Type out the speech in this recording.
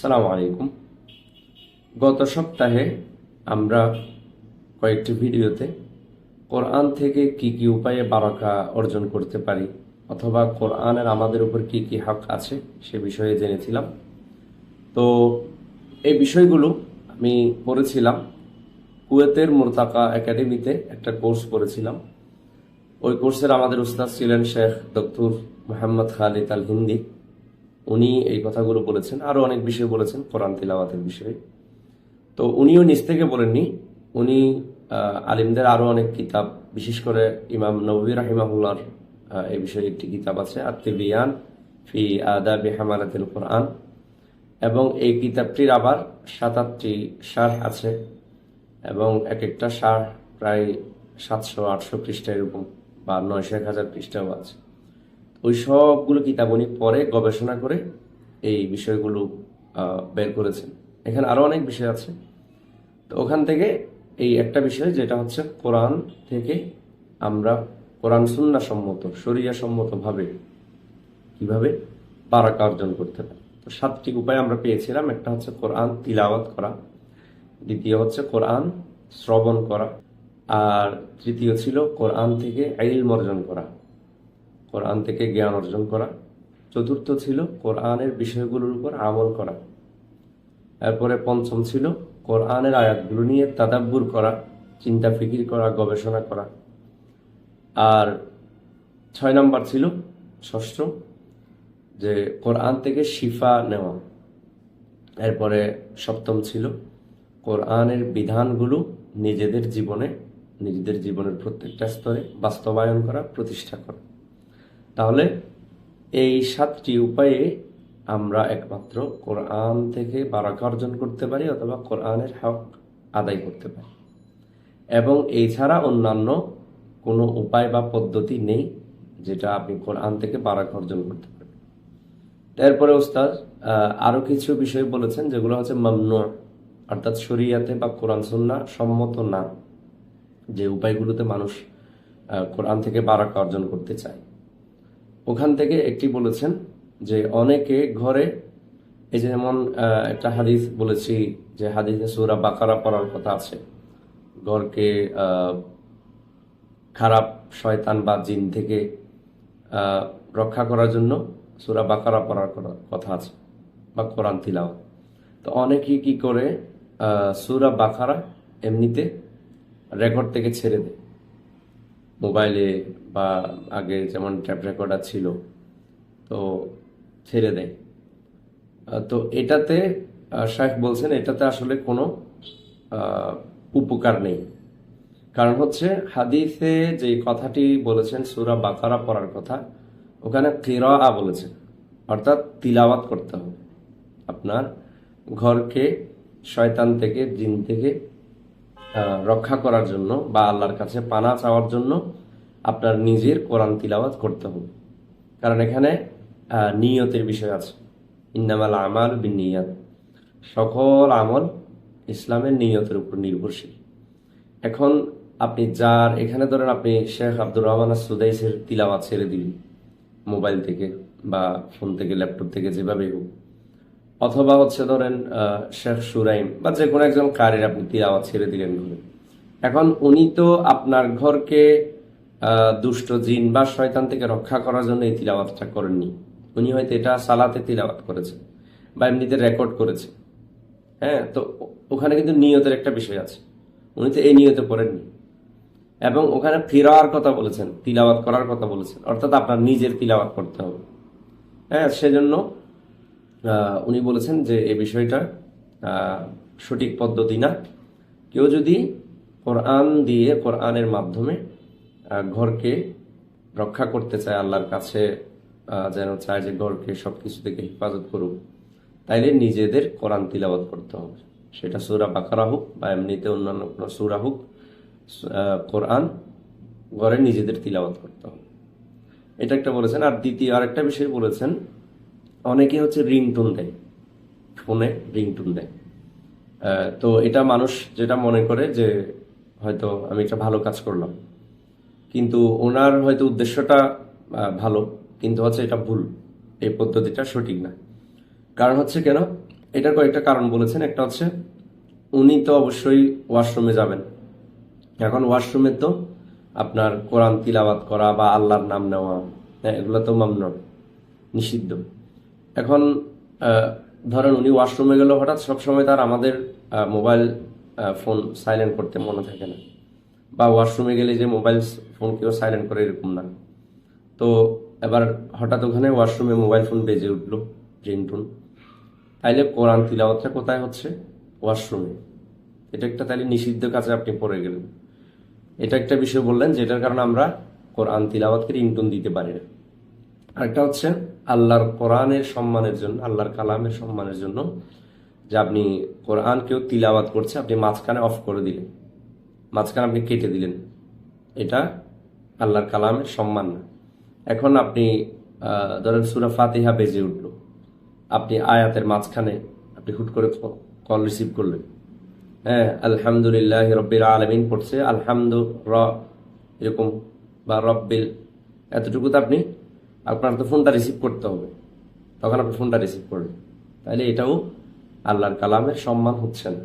সালাম আলাইকুম। গত সপ্তাহে আমরা কয়েকটি ভিডিওতে কোরআন থেকে কি কি উপায়ে বারাকা অর্জন করতে পারি অথবা কোরআনের আমাদের উপর কি কি হক আছে সে বিষয়ে জেনেছিলাম। তো এই বিষয়গুলো আমি পড়েছিলাম কুয়েতের মুরতাকা একাডেমিতে একটা কোর্স করেছিলাম। ওই কোর্সের আমাদের উস্তাদ ছিলেন শেখ ডক্টর মোহাম্মদ খালিদ আল হিন্দি। উনি এই কথাগুলো বলেছেন, আরো অনেক বিষয় বলেছেন কোরআন তিলাওয়াতের বিষয়ে। তো উনিও নিজ থেকে বলেননি, উনি আলিমদের আরো অনেক কিতাব, বিশেষ করে ইমাম নবী রাহিমাহুল্লাহর এই বিষয়ে একটি কিতাব আছে আত-তিবিয়ান ফি আদাবি হামালাতিল কোরআন, এবং এই কিতাবটির আবার ৭-৮টি শারহ আছে এবং এক একটা শারহ প্রায় ৭০০-৮০০ পৃষ্ঠা এরকম, বা ৯০০-১০০০ পৃষ্ঠাও আছে। ওই সবগুলো কিতাব উনি পরে গবেষণা করে এই বিষয়গুলো বের করেছেন। এখানে আরো অনেক বিষয় আছে। তো ওখান থেকে এই একটা বিষয়, যেটা হচ্ছে কোরআন থেকে আমরা কোরআন সুন্নাহ সম্মত, শরিয়া সম্মত ভাবে কিভাবে বারাকা অর্জন করতে পারি। তো 7টি উপায় আমরা পেয়েছিলাম। একটা হচ্ছে কোরআন তিলাওয়াত করা, দ্বিতীয় হচ্ছে কোরআন শ্রবণ করা, আর তৃতীয় ছিল কোরআন থেকে ইলম অর্জন করা, কোরআন থেকে জ্ঞান অর্জন করা, চতুর্থ ছিল কোরআনের বিষয়গুলোর উপর আমল করা, এরপরে পঞ্চম ছিল কোরআনের আয়াতগুলো নিয়ে তাদাব্বুর করা, চিন্তা ফিকির করা, গবেষণা করা, আর 6 নম্বর ছিল, ষষ্ঠ, যে কোরআন থেকে শিফা নেওয়া। এরপরে সপ্তম ছিল কোরআনের বিধানগুলো নিজেদের জীবনের প্রত্যেকটা স্তরে বাস্তবায়ন করা, প্রতিষ্ঠা করা। তাহলে এই 7টি উপায়ে আমরা একমাত্র কোরআন থেকে বারাকা অর্জন করতে পারি অথবা কোরআনের হক আদায় করতে পারি, এবং এছাড়া অন্যান্য কোনো উপায় বা পদ্ধতি নেই যেটা আপনি কোরআন থেকে বারাকা অর্জন করতে পারেন। তারপরে ওস্তাদ আরো কিছু বিষয় বলেছেন যেগুলো হচ্ছে মামনু, অর্থাৎ শরিয়াতে বা কোরআন সুন্নাহ সম্মত না, যে উপায়গুলোতে মানুষ কোরআন থেকে বারাকা অর্জন করতে চায়। ওখান থেকে একটি বলেছেন যে অনেকে ঘরে, এই যে যেমন একটা হাদিস বলেছি যে হাদিসে সূরা বাকারা পড়ার কথা আছে, ঘরকে খারাপ শয়তান বা জিন থেকে রক্ষা করার জন্য সূরা বাকারা পড়ার কথা আছে, বা কোরআন তিলাওয়াত। তো অনেকেই কি করে সূরা বাকারা এমনিতে রেকর্ড থেকে ছেড়ে দেয় মোবাইলে, বা আগে যেমন ট্যাপ রেকর্ডার ছিল, তো ছেড়ে দেয়। তো এটাতে শাইখ বলছেন এটাতে আসলে কোনো উপকার নেই। কারণ হচ্ছে হাদিসে যে কথাটি বলেছেন সূরা বাকারা পড়ার কথা, ওখানে কিরাআ বলেছেন, অর্থাৎ তিলাওয়াত করতে হবে। আপনার ঘরকে শয়তান থেকে, জিন থেকে রক্ষা করার জন্য বা আল্লাহর কাছে পানা চাওয়ার জন্য আপনার নিজের কোরআন তিলাওয়াত করতে হবে। কারণ এখানে নিয়তের বিষয় আছে, ইন্নামাল আমাল বিন্নিয়াত, সকল আমল ইসলামের নিয়তের উপর নির্ভরশীল। এখন আপনি যার, এখানে ধরেন আপনি শেখ আব্দুর রহমান সুদাইসের তিলাওয়াত ছেড়ে দিলেন মোবাইল থেকে বা ফোন থেকে, ল্যাপটপ থেকে, যেভাবে হোক, অথবা হচ্ছে ধরেন শেখ সুরাইম বা যে কোনো একজন কারির আপনি তিলাওয়াত ছেড়ে দিলেন ঘরে। এখন উনি তো আপনার ঘরকে দুষ্ট জিন বা শয়তান থেকে রক্ষা করার জন্য এই তিলাওয়াতটা করেননি। উনি হয়তো এটা সালাতে তিলাওয়াত করেছে বা এমনিতে রেকর্ড করেছে। হ্যাঁ, তো ওখানে কিন্তু নিয়তের একটা বিষয় আছে, উনি তো এই নিয়তে পড়েননি। এবং ওখানে ফিরার কথা বলেছেন, তিলাওয়াত করার কথা বলেছেন, অর্থাৎ আপনার নিজের তিলাওয়াত করতে হবে। হ্যাঁ, সেজন্য উনি বলেছেন যে এই বিষয়টা সঠিক পদ্ধতি না। কেউ যদি কোরআন দিয়ে, কোরআনের মাধ্যমে ঘরকে রক্ষা করতে চায়, আল্লাহর কাছে যেন চায় যে ঘরকে সবকিছু থেকে হেফাজত করুক, তাইলে নিজেদের কোরআন তিলাওয়াত করতে হবে। সেটা সূরা বাকারা হোক বা এমনিতে অন্যান্য কোনো সূরা হোক, কোরআন ঘরে নিজেদের তিলাওয়াত করতে হবে। এটা একটা বলেছেন। আর দ্বিতীয় আরেকটা বিষয় বলেছেন, অনেকে হচ্ছে রিংটোন দেয়, ফোনে রিংটোন দেয়। তো এটা মানুষ যেটা মনে করে যে হয়তো আমি একটা ভালো কাজ করলাম, কিন্তু ওনার হয়তো উদ্দেশ্যটা ভালো, কিন্তু হচ্ছে এটা ভুল, এই পদ্ধতিটা সঠিক না। কারণ হচ্ছে কেন, এটার কয়েকটা কারণ বলেছেন। একটা হচ্ছে উনি তো অবশ্যই ওয়াশরুমে যাবেন। এখন ওয়াশরুমে তো আপনার কোরআন তিলাওয়াত করা বা আল্লাহর নাম নেওয়া, হ্যাঁ, এগুলো তো মামনু, নিষিদ্ধ। এখন ধরেন উনি ওয়াশরুমে গেল, হঠাৎ সবসময় তার আমাদের মোবাইল ফোন সাইলেন্ট করতে মনে থাকে না, বা ওয়াশরুমে গেলে যে মোবাইল ফোন কেউ সাইলেন্ট করে এরকম না। তো এবার হঠাৎ ওখানে ওয়াশরুমে মোবাইল ফোন বেজে উঠলো, রিংটোন, তাইলে কোরআন তিলাওয়াতটা কোথায় হচ্ছে? ওয়াশরুমে। এটা একটা তাইলে নিষিদ্ধ কাজে আপনি পড়ে গেলেন। এটা একটা বিষয় বললেন যেটার কারণে আমরা কোরআন তিলাওয়াতকে রিংটোন দিতে পারি না। আরেকটা হচ্ছে আল্লাহর কোরআনের সম্মানের জন্য, আল্লাহর কালামের সম্মানের জন্য, যে আপনি কোরআন কেউ তিলাওয়াত করছে, আপনি মাঝখানে অফ করে দিলেন, মাঝখানে আপনি কেটে দিলেন, এটা আল্লাহর কালামের সম্মান না। এখন আপনি ধরেন সূরা ফাতিহা বেজে উঠলো, আপনি আয়াতের মাঝখানে আপনি হুট করে কল রিসিভ করলেন, হ্যাঁ, আলহামদুলিল্লাহ রব্বিল আলামিন পড়ছে, আলহামদু র এরকম, বা রব্বিল, এতটুকু তো আপনি, আপনার তো ফোনটা রিসিভ করতে হবে, তখন আপনি ফোনটা রিসিভ করলেন, তাহলে এটাও আল্লাহর কালামের সম্মান হচ্ছে না।